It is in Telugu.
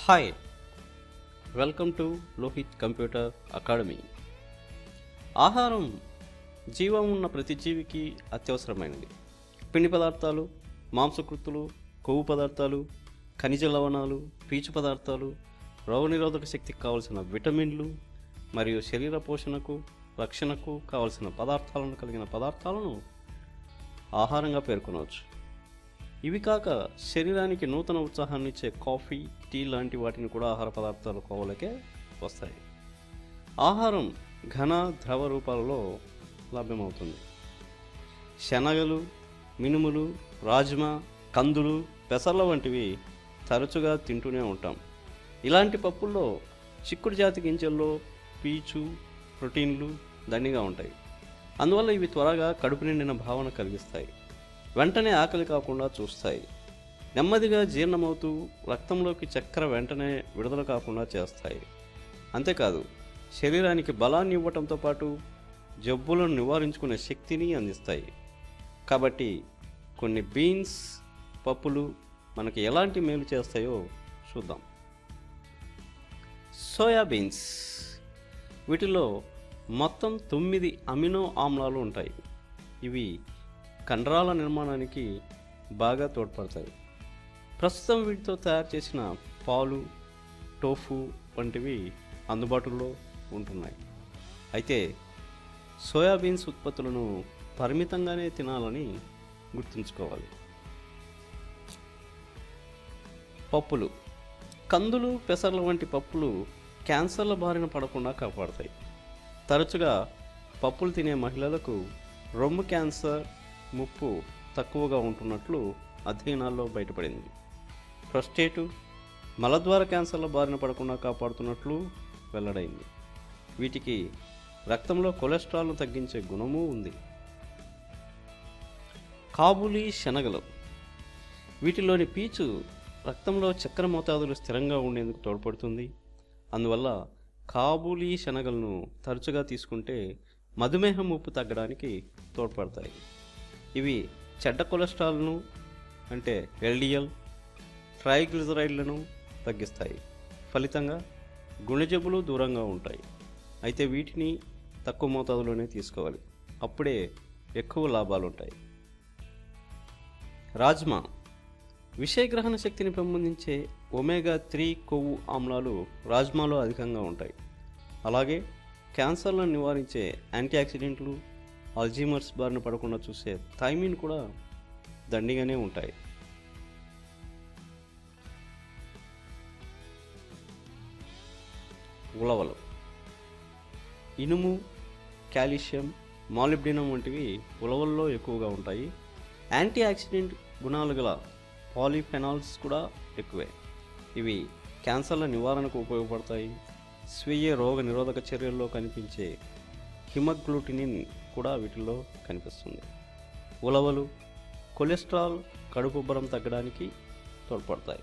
Hi, welcome to Lohit computer academy. ఆహారం జీవం ఉన్న ప్రతి జీవికి అత్యవసరమైనది. పిండి పదార్థాలు, మాంసకృత్తులు, కొవ్వు పదార్థాలు, ఖనిజ లవణాలు, పీచు పదార్థాలు, రోగనిరోధక శక్తికి కావలసిన విటమిన్లు మరియు శరీర పోషణకు, రక్షణకు కావలసిన పదార్థాలను కలిగిన పదార్థాలను ఆహారంగా పేర్కొనవచ్చు. ఇవి కాక శరీరానికి నూతన ఉత్సాహాన్ని ఇచ్చే కాఫీ, టీ లాంటి వాటిని కూడా ఆహార పదార్థాల కోవలకే వస్తాయి. ఆహారం ఘన, ద్రవ రూపాలలో లభ్యమవుతుంది. శనగలు, మినుములు, రాజ్మా, కందులు, పెసర్ల వంటివి తరచుగా తింటూనే ఉంటాం. ఇలాంటి పప్పుల్లో చిక్కుడు జాతి గింజల్లో పీచు, ప్రోటీన్లు దండిగా ఉంటాయి. అందువల్ల ఇవి త్వరగా కడుపు నిండిన భావన కలిగిస్తాయి. వెంటనే ఆకలి కాకుండా చూస్తాయి. నెమ్మదిగా జీర్ణమవుతూ రక్తంలోకి చక్కెర వెంటనే విడుదల కాకుండా చేస్తాయి. అంతేకాదు, శరీరానికి బలాన్ని ఇవ్వటంతో పాటు జబ్బులను నివారించుకునే శక్తిని అందిస్తాయి. కాబట్టి కొన్ని బీన్స్, పప్పులు మనకి ఎలాంటి మేలు చేస్తాయో చూద్దాం. సోయాబీన్స్. వీటిలో మొత్తం 9 అమినో ఆమ్లాలు ఉంటాయి. ఇవి కండరాల నిర్మాణానికి బాగా తోడ్పడతాయి. ప్రస్తుతం వీటితో తయారు చేసిన పాలు, టోఫు వంటివి అందుబాటులో ఉంటున్నాయి. అయితే సోయాబీన్స్ ఉత్పత్తులను పరిమితంగానే తినాలని గుర్తుంచుకోవాలి. పప్పులు. కందులు, పెసర్ల వంటి పప్పులు క్యాన్సర్ల బారిన పడకుండా కాపాడతాయి. తరచుగా పప్పులు తినే మహిళలకు రొమ్ము క్యాన్సర్ ముప్పు తక్కువగా ఉంటున్నట్లు అధ్యయనాల్లో బయటపడింది. ప్రోస్టేటు, మలద్వార క్యాన్సర్ల బారిన పడకుండా కాపాడుతున్నట్లు వెల్లడైంది. వీటికి రక్తంలో కొలెస్ట్రాల్ను తగ్గించే గుణమూ ఉంది. కాబూలీ శనగలు. వీటిలోని పీచు రక్తంలో చక్కెర మోతాదులు స్థిరంగా ఉండేందుకు తోడ్పడుతుంది. అందువల్ల కాబూలీ శనగలను తరచుగా తీసుకుంటే మధుమేహం ముప్పు తగ్గడానికి తోడ్పడతాయి. ఇవి చెడ్డ కొలెస్ట్రాల్ను అంటే ఎల్డిఎల్, ట్రైగ్లిజరైడ్లను తగ్గిస్తాయి. ఫలితంగా గుండె జబ్బులు దూరంగా ఉంటాయి. అయితే వీటిని తక్కువ మోతాదులోనే తీసుకోవాలి. అప్పుడే ఎక్కువ లాభాలు ఉంటాయి. రాజ్మా. విషయగ్రహణ శక్తిని పెంపొందించే ఒమేగా-3 కొవ్వు ఆమ్లాలు రాజ్మాలో అధికంగా ఉంటాయి. అలాగే క్యాన్సర్లను నివారించే యాంటీఆక్సిడెంట్లు, అల్జీమర్స్ బారిన పడకుండా చూసే థైమిన్ కూడా దండిగానే ఉంటాయి. ఉలవలు. ఇనుము, కాల్షియం, మాలిబ్డినం వంటివి ఉలవల్లో ఎక్కువగా ఉంటాయి. యాంటీ ఆక్సిడెంట్ గుణాలు గల పాలిఫెనాల్స్ కూడా ఎక్కువే. ఇవి క్యాన్సర్ల నివారణకు ఉపయోగపడతాయి. స్వీయ రోగ నిరోధక చర్యల్లో కనిపించే హిమగ్లూటినిన్ కూడా వీటిల్లో కనిపిస్తుంది. ఉలవలు కొలెస్ట్రాల్, కడుపుబ్బరం తగ్గడానికి తోడ్పడతాయి.